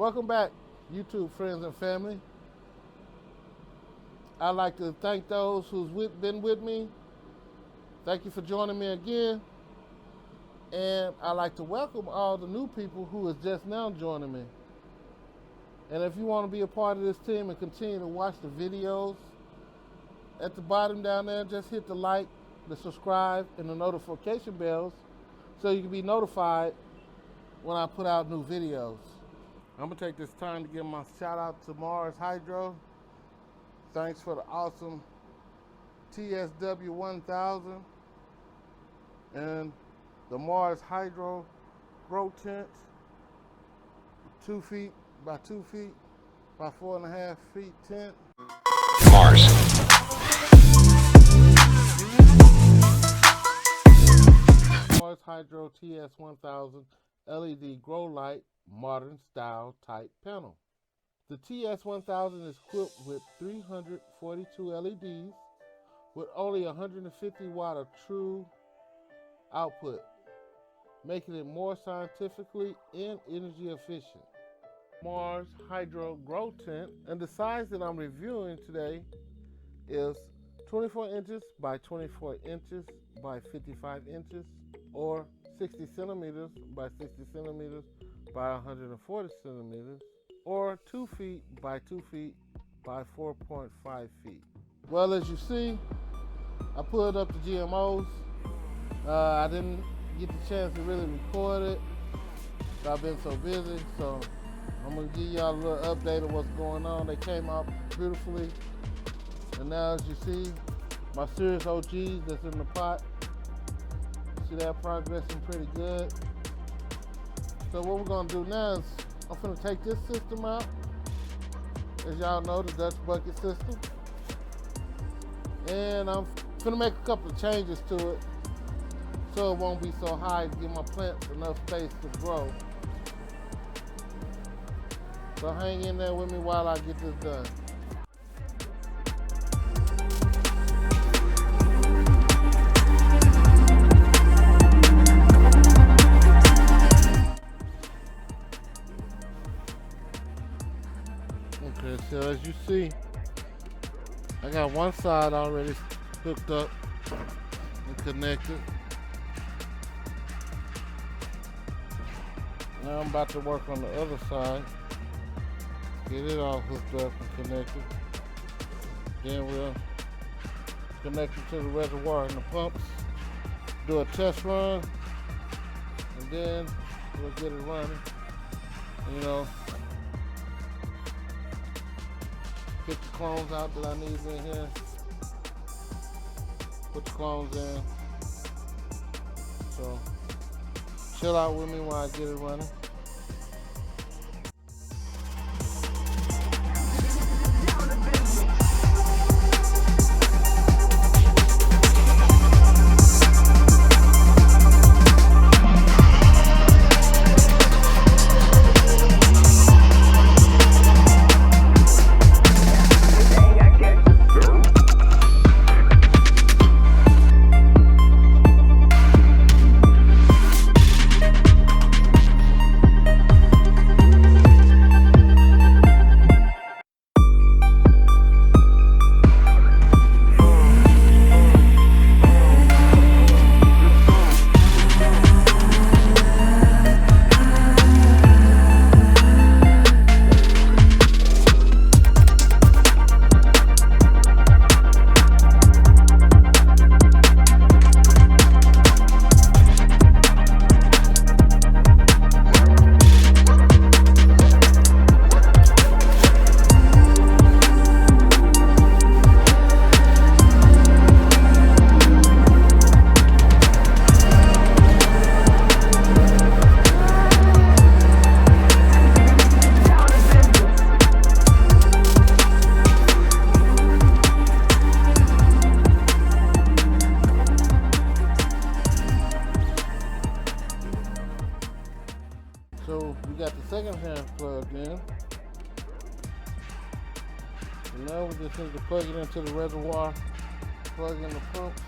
Welcome back, YouTube friends and family. I'd like to thank those who's been with me. Thank you for joining me again. And I'd like to welcome all the new people who is just now joining me. And if you want to be a part of this team and continue to watch the videos, at the bottom down there, just hit the like, the subscribe, and the notification bells so you can be notified when I put out new videos. I'm going to take this time to give my shout out to Marshydro. Thanks for the awesome TS1000 and the Marshydro grow tent, 2 feet by 2 feet by 4.5 feet tent. Marshydro TS1000 LED grow light modern style type panel. The TS1000 is equipped with 342 LEDs with only 150 watt of true output, making it more scientifically and energy efficient. Marshydro grow tent, and the size that I'm reviewing today is 24 inches by 24 inches by 55 inches, or 60 centimeters by 60 centimeters by 140 centimeters, or 2 feet by 2 feet by 4.5 feet. Well, as you see, I pulled up the GMOs. I didn't get the chance to really record it. I've been so busy, so I'm gonna give y'all a little update of what's going on. They came out beautifully, and now as you see, my serious OGs that's in the pot, see that progressing pretty good. So what we're gonna do now is I'm gonna take this system out. As y'all know, the Dutch bucket system. And I'm gonna make a couple of changes to it so it won't be so high to give my plants enough space to grow. So hang in there with me while I get this done. Okay, so as you see, I got one side already hooked up and connected. Now I'm about to work on the other side, get it all hooked up and connected. Then we'll connect it to the reservoir and the pumps, do a test run, and then we'll get it running. You know, pick the clones out that I need in here, put the clones in. So chill out with me while I get it running. So we got the second half plugged in. And now we just need to plug it into the reservoir, plug in the pumps,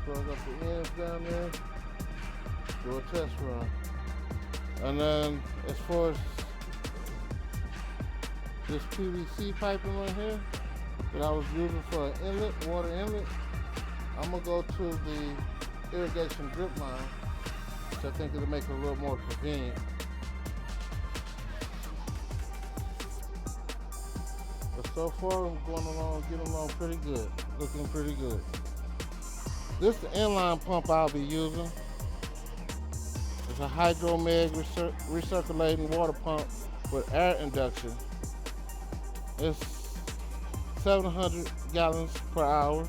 plug up the ends down there, do a test run. And then as far as this PVC piping right here that I was using for an inlet, water inlet, I'm gonna go to the irrigation drip line, which I think it'll make it a little more convenient. But so far I'm getting along pretty good, looking pretty good. This is the inline pump I'll be using. It's a hydro-meg recirculating water pump with air induction. It's 700 gallons per hour.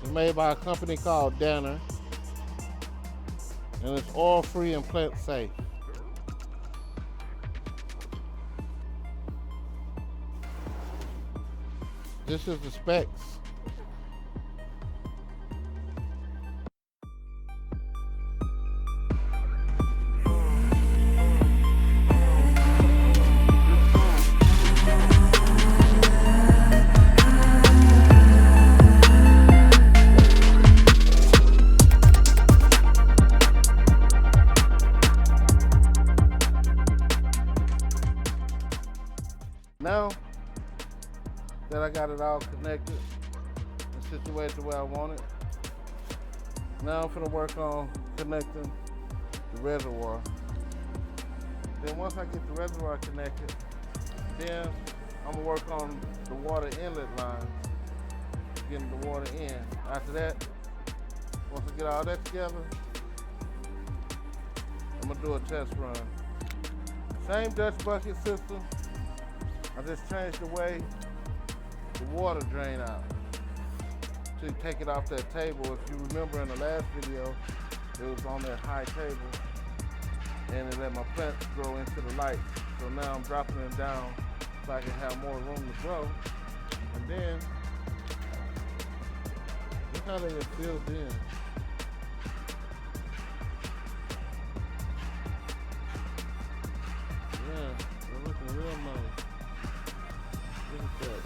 It's made by a company called Danner, and it's oil-free and plant-safe. This is the specs. Now that I got it all connected and situated the way I want it, now I'm gonna work on connecting the reservoir. Then once I get the reservoir connected, then I'm gonna work on the water inlet line, getting the water in. After that, once I get all that together, I'm gonna do a test run. Same Dutch bucket system. I just changed the way the water drain out to take it off that table. If you remember in the last video, it was on that high table and it let my plants grow into the light. So now I'm dropping them down so I can have more room to grow. And then, look how they get filled in. Yeah, they're looking real nice. Look at that.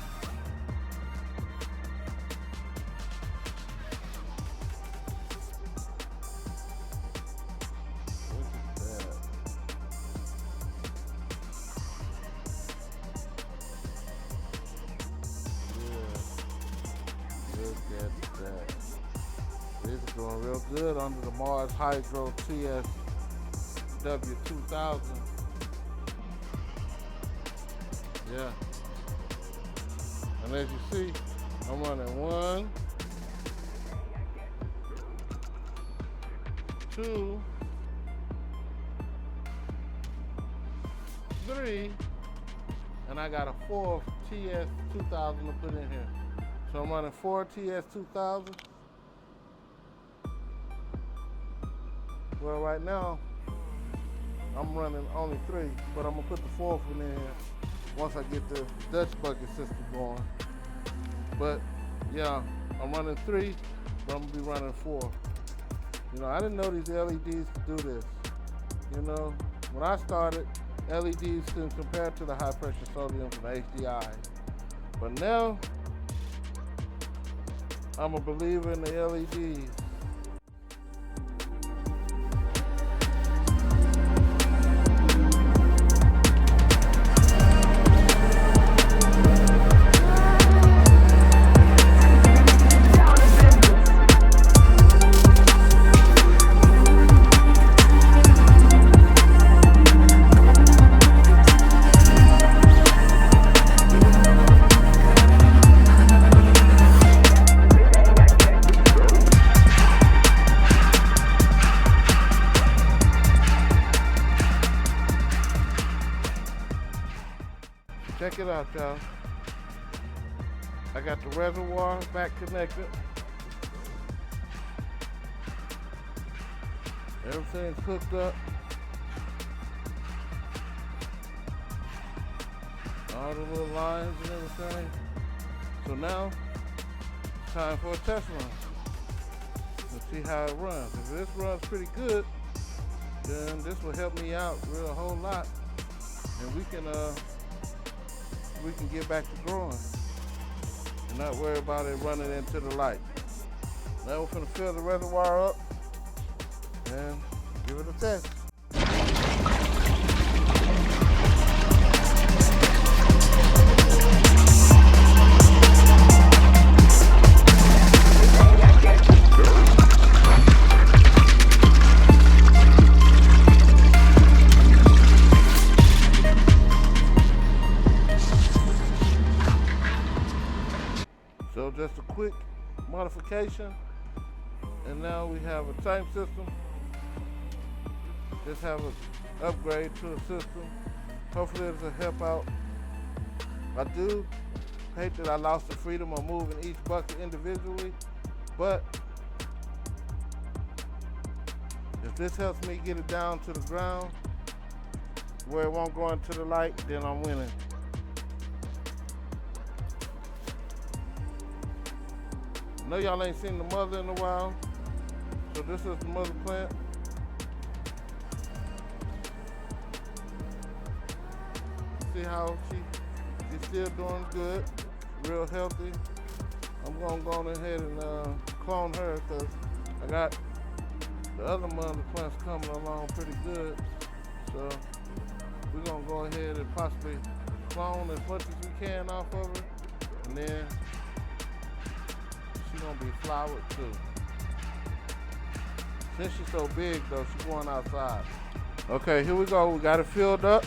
Look at that. Yeah. Look at that. These are going real good under the marshydro TS1000. Yeah. And as you see, I'm running 1, 2, 3, and I got a 4th TS2000 to put in here. So I'm running 4 TS2000. Well, right now, I'm running only 3, but I'm gonna put the 4th one in here once I get the Dutch bucket system going. But yeah, I'm running 3, but I'm gonna be running 4. You know, I didn't know these LEDs could do this. You know, when I started, LEDs couldn't compare to the high pressure sodium from HDI. But now, I'm a believer in the LEDs. Check it out, y'all. I got the reservoir back connected. Everything's hooked up. All the little lines and everything. So now, it's time for a test run. Let's see how it runs. If this runs pretty good, then this will help me out a whole lot. And we can get back to growing and not worry about it running into the light. Now we're gonna fill the reservoir up and give it a test. So just a quick modification, and now we have a tank system. Just have an upgrade to the system. Hopefully it'll help out. I do hate that I lost the freedom of moving each bucket individually, but if this helps me get it down to the ground where it won't go into the light, then I'm winning. I know y'all ain't seen the mother in a while, so this is the mother plant. See how she's still doing good, real healthy. I'm gonna go on ahead and clone her because I got the other mother plants coming along pretty good. So we're gonna go ahead and possibly clone as much as we can off of her, and then she's gonna be flowered too. Since she's so big though, she's going outside. Okay, here we go. We got it filled up.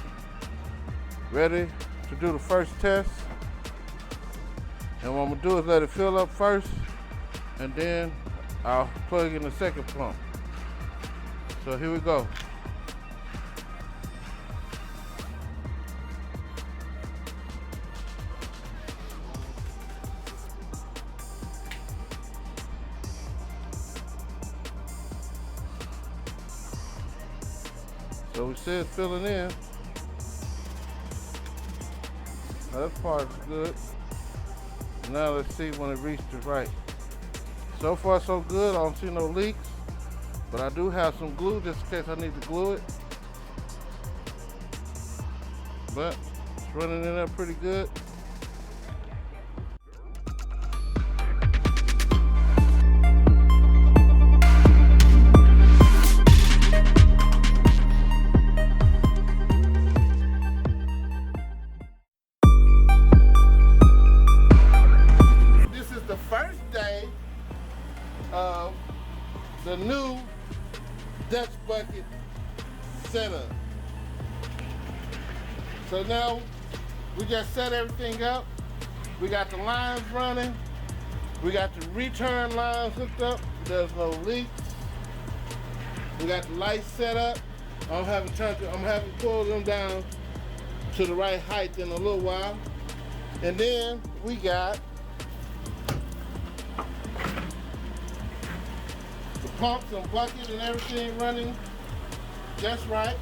Ready to do the first test. And what I'm gonna do is let it fill up first, and then I'll plug in the second pump. So here we go. So we said filling in. Now that part is good. Now let's see when it reaches right. So far so good, I don't see no leaks, but I do have some glue just in case I need to glue it. But it's running in there pretty good. Of the new Dutch bucket setup. So now we just set everything up. We got the lines running. We got the return lines hooked up. There's no leaks. We got the lights set up. I'm having to pull them down to the right height in a little while. And then we got pumps and bucket and everything running just right.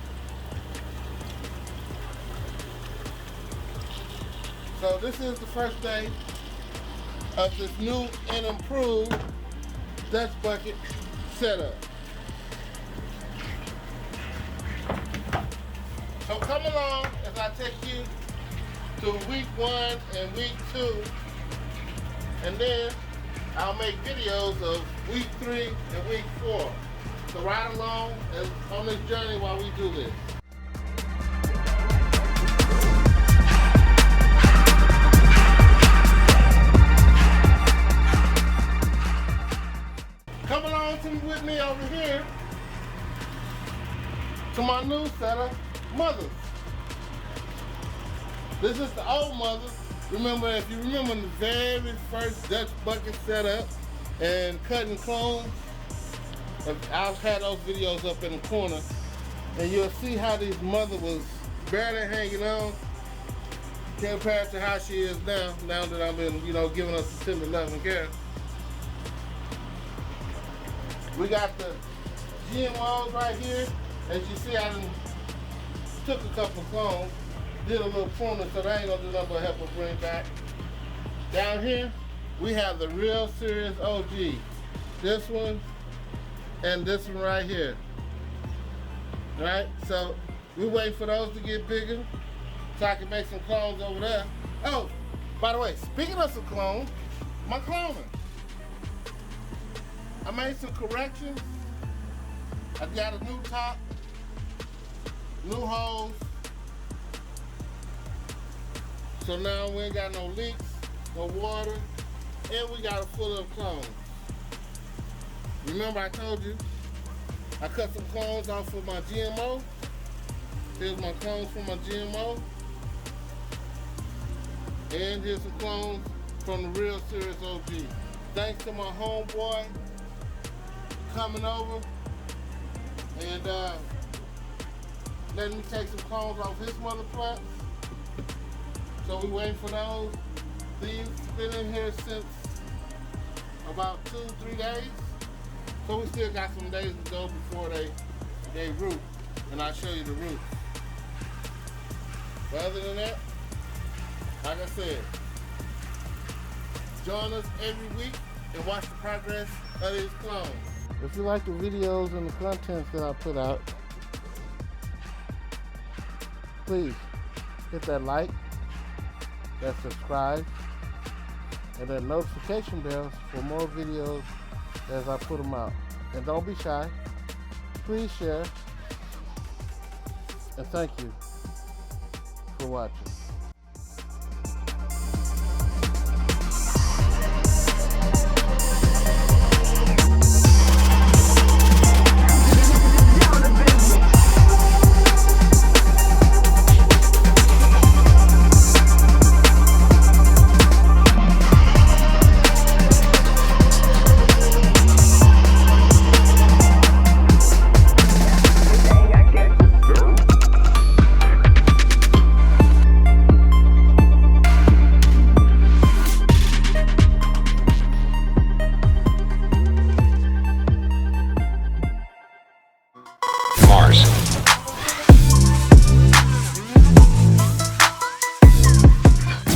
So this is the first day of this new and improved Dutch bucket setup. So come along as I take you to week 1 and week 2, and then I'll make videos of week 3 and week 4. So ride along on this journey while we do this. Come along with me over here to my new setup, mothers. This is the old mother. Remember, if you remember the very first Dutch bucket setup and cutting clones, I've had those videos up in the corner, and you'll see how this mother was barely hanging on compared to how she is now that I've been, giving us the tender love and care. We got the GMOs right here. As you see, I took a couple of clones, did a little pruning, so that ain't gonna do nothing but help us bring back. Down here, we have the real serious OG. This one and this one right here. Right? So we wait for those to get bigger so I can make some clones over there. Oh, by the way, speaking of some clones, my cloning. I made some corrections I got a new top, new hose. So now we ain't got no leaks, no water, and we got it full of clones. Remember I told you, I cut some clones off of my GMO. Here's my clones from my GMO. And here's some clones from the Real Serious OG. Thanks to my homeboy coming over and letting me take some clones off his mother plants. So we waiting for those. These been in here since about 2-3 days. So we still got some days to go before they root. And I'll show you the roots. But other than that, like I said, join us every week and watch the progress of these clones. If you like the videos and the contents that I put out, please hit that like, that subscribe, and that notification bell for more videos as I put them out. And don't be shy. Please share. And thank you for watching.